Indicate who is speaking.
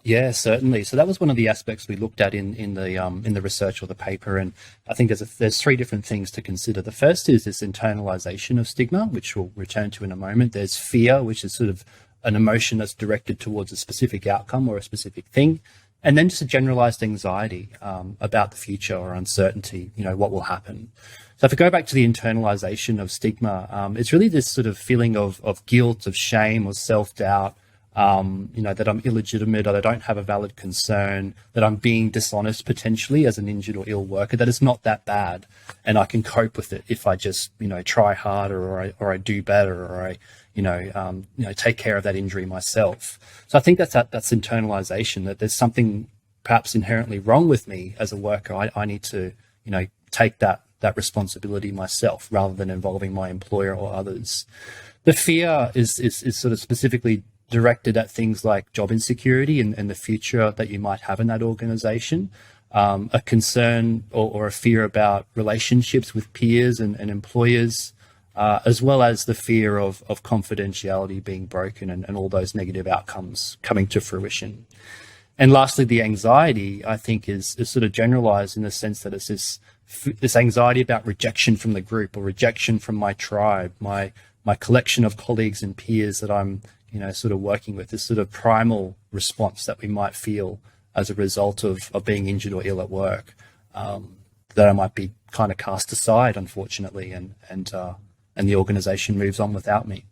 Speaker 1: Yeah, certainly. So that was one of the aspects we looked at in the research or the paper, and I think there's three different things to consider. The first is this internalization of stigma, which we'll return to in a moment. There's fear, which is sort of an emotion that's directed towards a specific outcome or a specific thing, and then just a generalized anxiety about the future or uncertainty. What will happen. So if we go back to the internalization of stigma, it's really this sort of feeling of guilt, of shame, or self-doubt. That I'm illegitimate, or that I don't have a valid concern, that I'm being dishonest potentially as an injured or ill worker, that it's not that bad and I can cope with it if I just, try harder or I do better or I, take care of that injury myself. So I think that's internalization, that there's something perhaps inherently wrong with me as a worker. I need to, take that responsibility myself rather than involving my employer or others. The fear is sort of specifically directed at things like job insecurity and the future that you might have in that organization, a concern or a fear about relationships with peers and employers, as well as the fear of confidentiality being broken and all those negative outcomes coming to fruition. And lastly, the anxiety, I think, is sort of generalized in the sense that it's this anxiety about rejection from the group or rejection from my tribe, my collection of colleagues and peers that I'm sort of working with, this sort of primal response that we might feel as a result of being injured or ill at work, that I might be kind of cast aside, unfortunately, and the organization moves on without me.